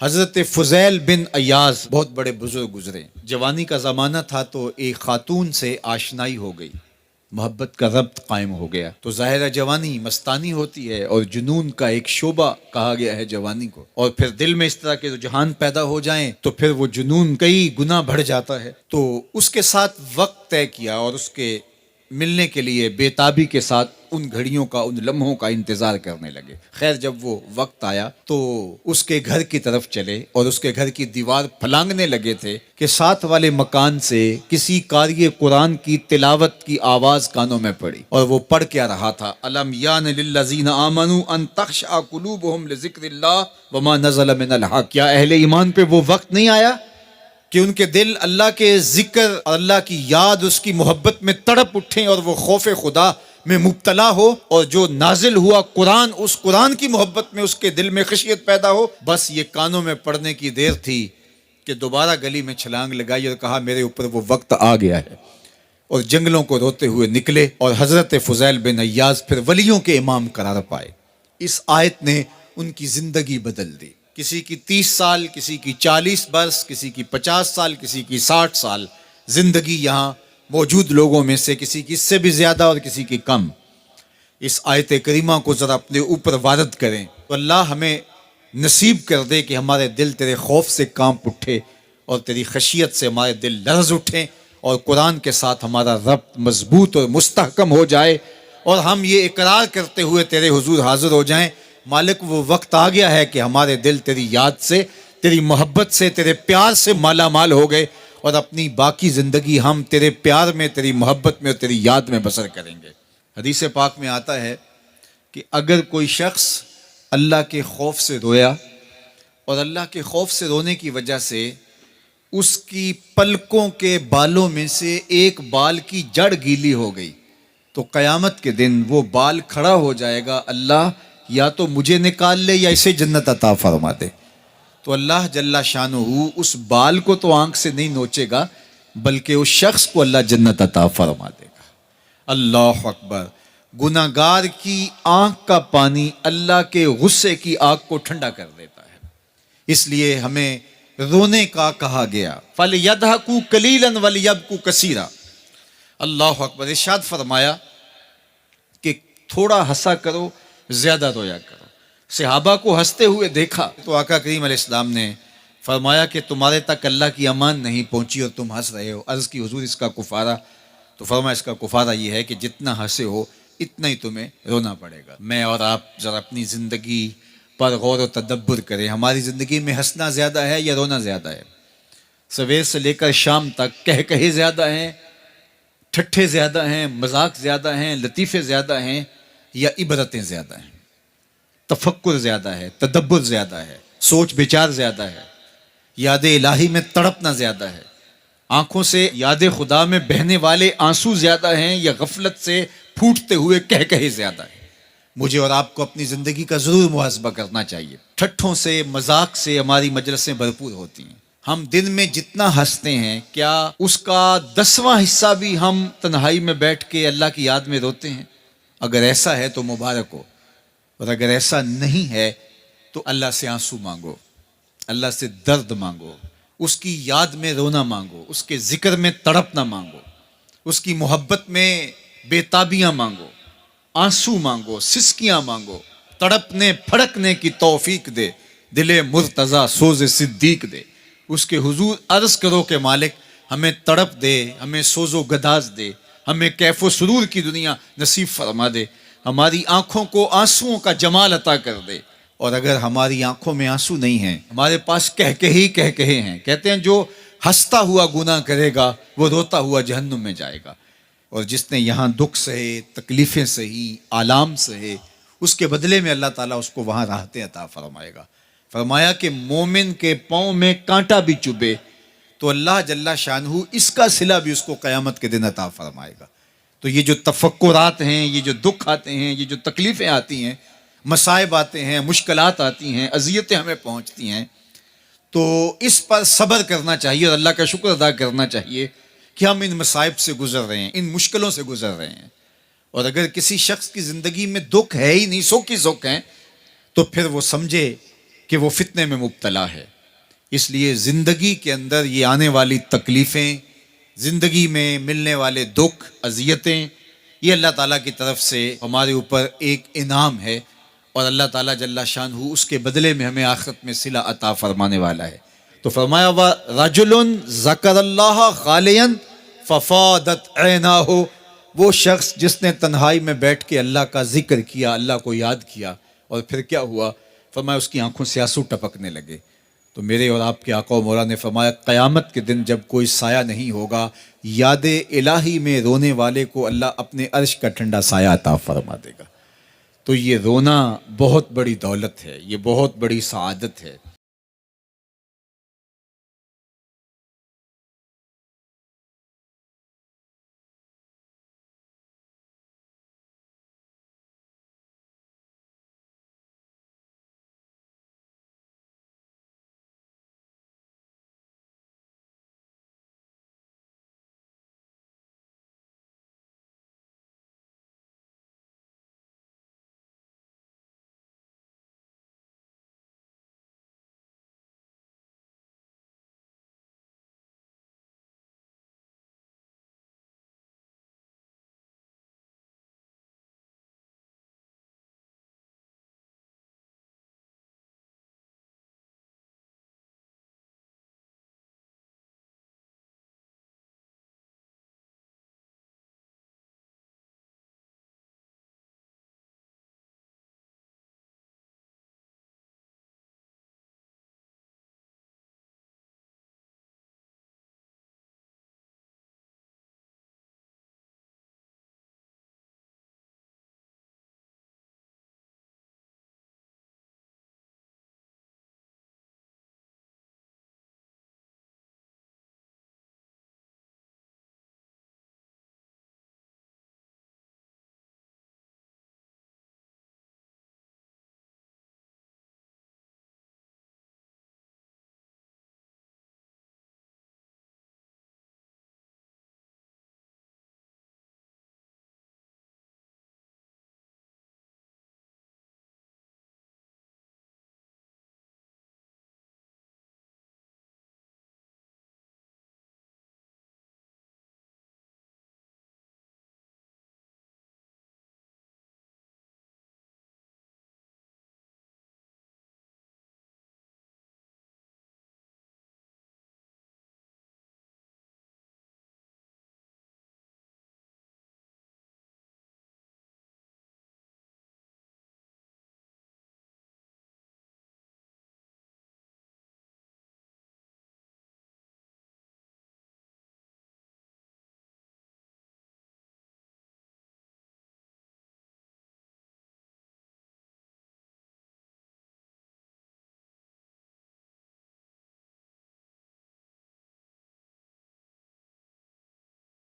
حضرت فضیل بن ایاز بہت بڑے بزرگ گزرے. جوانی کا زمانہ تھا تو ایک خاتون سے آشنائی ہو گئی، محبت کا ربط قائم ہو گیا. تو ظاہر جوانی مستانی ہوتی ہے اور جنون کا ایک شعبہ کہا گیا ہے جوانی کو، اور پھر دل میں اس طرح کے رجحان پیدا ہو جائیں تو پھر وہ جنون کئی گنا بڑھ جاتا ہے. تو اس کے ساتھ وقت طے کیا اور اس کے ملنے کے لیے بے تابی کے ساتھ ان گھڑیوں کا، ان لمحوں کا انتظار کرنے لگے. خیر جب وہ وقت آیا تو اس کے گھر کی طرف چلے اور اس کے گھر کی دیوار پھلانگنے لگے تھے کہ ساتھ والے مکان سے کسی قاری قرآن کی تلاوت کی آواز کانوں میں پڑی. اور وہ پڑھ کیا رہا تھا، الم یان للذین آمنوا ان تخشع قلوبهم لذکر اللہ وما نزل من الحق. کیا اہل ایمان پہ وہ وقت نہیں آیا کہ ان کے دل اللہ کے ذکر اور اللہ کی یاد، اس کی محبت میں تڑپ اٹھیں اور وہ خوف خدا میں مبتلا ہو، اور جو نازل ہوا قرآن، اس قرآن کی محبت میں اس کے دل میں خشیت پیدا ہو. بس یہ کانوں میں پڑنے کی دیر تھی کہ دوبارہ گلی میں چھلانگ لگائی اور کہا میرے اوپر وہ وقت آ گیا ہے، اور جنگلوں کو روتے ہوئے نکلے. اور حضرت فضیل بن ایاز پھر ولیوں کے امام قرار پائے. اس آیت نے ان کی زندگی بدل دی. کسی کی 30 سال، کسی کی 40 برس، کسی کی 50 سال، کسی کی 60 سال زندگی یہاں موجود لوگوں میں سے کسی کی اس سے بھی زیادہ اور کسی کی کم. اس آیت کریمہ کو ذرا اپنے اوپر وارد کریں تو اللہ ہمیں نصیب کر دے کہ ہمارے دل تیرے خوف سے کانپ اٹھے اور تیری خشیت سے ہمارے دل لرز اٹھیں، اور قرآن کے ساتھ ہمارا ربط مضبوط اور مستحکم ہو جائے، اور ہم یہ اقرار کرتے ہوئے تیرے حضور حاضر ہو جائیں، مالک وہ وقت آ گیا ہے کہ ہمارے دل تیری یاد سے، تیری محبت سے، تیرے پیار سے مالا مال ہو گئے، اور اپنی باقی زندگی ہم تیرے پیار میں، تیری محبت میں اور تیری یاد میں بسر کریں گے. حدیث پاک میں آتا ہے کہ اگر کوئی شخص اللہ کے خوف سے رویا اور اللہ کے خوف سے رونے کی وجہ سے اس کی پلکوں کے بالوں میں سے ایک بال کی جڑ گیلی ہو گئی تو قیامت کے دن وہ بال کھڑا ہو جائے گا، اللہ یا تو مجھے نکال لے یا اسے جنت عطا فرما دے. تو اللہ جل شانہ اس بال کو تو آنکھ سے نہیں نوچے گا، بلکہ اس شخص کو اللہ جنت عطا فرما دے گا. اللہ اکبر. گناہگار کی آنکھ کا پانی اللہ کے غصے کی آگ کو ٹھنڈا کر دیتا ہے. اس لیے ہمیں رونے کا کہا گیا، فَلْيَضْحَكُوا قَلِيلًا وَلْيَبْكُوا كَثِيرًا. اللہ اکبر. ارشاد فرمایا کہ تھوڑا ہنسا کرو، زیادہ رویا کرو. صحابہ کو ہنستے ہوئے دیکھا تو آقا کریم علیہ السلام نے فرمایا کہ تمہارے تک اللہ کی امان نہیں پہنچی اور تم ہنس رہے ہو. عرض کی حضور اس کا کفارہ؟ تو فرمایا اس کا کفارہ یہ ہے کہ جتنا ہنسے ہو اتنا ہی تمہیں رونا پڑے گا. میں اور آپ ذرا اپنی زندگی پر غور و تدبر کریں. ہماری زندگی میں ہنسنا زیادہ ہے یا رونا زیادہ ہے؟ سویر سے لے کر شام تک کہے زیادہ ہیں، ٹھٹھے زیادہ ہیں، مذاق زیادہ ہیں، لطیفے زیادہ ہیں، یا عبرتیں زیادہ ہیں؟ تفکر زیادہ ہے، تدبر زیادہ ہے، سوچ بچار زیادہ ہے، یاد الہی میں تڑپنا زیادہ ہے، آنکھوں سے یاد خدا میں بہنے والے آنسو زیادہ ہیں، یا غفلت سے پھوٹتے ہوئے کہے زیادہ ہے؟ مجھے اور آپ کو اپنی زندگی کا ضرور محاسبہ کرنا چاہیے. ٹھٹھوں سے، مذاق سے ہماری مجلسیں بھرپور ہوتی ہیں. ہم دن میں جتنا ہنستے ہیں کیا اس کا 10واں حصہ بھی ہم تنہائی میں بیٹھ کے اللہ کی یاد میں روتے ہیں؟ اگر ایسا ہے تو مبارک ہو، اور اگر ایسا نہیں ہے تو اللہ سے آنسو مانگو، اللہ سے درد مانگو، اس کی یاد میں رونا مانگو، اس کے ذکر میں تڑپنا مانگو، اس کی محبت میں بے تابیاں مانگو، آنسو مانگو، سسکیاں مانگو. تڑپنے پھڑکنے کی توفیق دے، دل مرتضیٰ سوز صدیق دے. اس کے حضور عرض کرو کہ مالک ہمیں تڑپ دے، ہمیں سوز و گداز دے، ہمیں کیف و سرور کی دنیا نصیب فرما دے، ہماری آنکھوں کو آنسوؤں کا جمال عطا کر دے. اور اگر ہماری آنکھوں میں آنسو نہیں ہیں، ہمارے پاس کہے ہیں، کہتے ہیں جو ہنستا ہوا گناہ کرے گا وہ روتا ہوا جہنم میں جائے گا، اور جس نے یہاں دکھ سہے، تکلیفیں سہی، آلام سہے، اس کے بدلے میں اللہ تعالیٰ اس کو وہاں راحتیں عطا فرمائے گا. فرمایا کہ مومن کے پاؤں میں کانٹا بھی چبھے تو اللہ جل شانہ اس کا صلہ بھی اس کو قیامت کے دن عطا فرمائے گا. تو یہ جو تفکرات ہیں، یہ جو دکھ آتے ہیں، یہ جو تکلیفیں آتی ہیں، مصائب آتے ہیں، مشکلات آتی ہیں، اذیتیں ہمیں پہنچتی ہیں، تو اس پر صبر کرنا چاہیے اور اللہ کا شکر ادا کرنا چاہیے کہ ہم ان مصائب سے گزر رہے ہیں، ان مشکلوں سے گزر رہے ہیں. اور اگر کسی شخص کی زندگی میں دکھ ہے ہی نہیں، سکھ ہی سکھ ہیں، تو پھر وہ سمجھے کہ وہ فتنے میں مبتلا ہے. اس لیے زندگی کے اندر یہ آنے والی تکلیفیں، زندگی میں ملنے والے دکھ، اذیتیں، یہ اللہ تعالیٰ کی طرف سے ہمارے اوپر ایک انعام ہے، اور اللہ تعالیٰ جل شانہ اس کے بدلے میں ہمیں آخرت میں صلہ عطا فرمانے والا ہے. تو فرمایا رجل ذکر اللہ خالیا ففاضت عیناہ، وہ شخص جس نے تنہائی میں بیٹھ کے اللہ کا ذکر کیا، اللہ کو یاد کیا، اور پھر کیا ہوا؟ فرمایا اس کی آنکھوں سے آنسو ٹپکنے لگے. تو میرے اور آپ کے آقا و مولا نے فرمایا قیامت کے دن جب کوئی سایہ نہیں ہوگا، یاد الہی میں رونے والے کو اللہ اپنے عرش کا ٹھنڈا سایہ عطا فرما دے گا. تو یہ رونا بہت بڑی دولت ہے، یہ بہت بڑی سعادت ہے.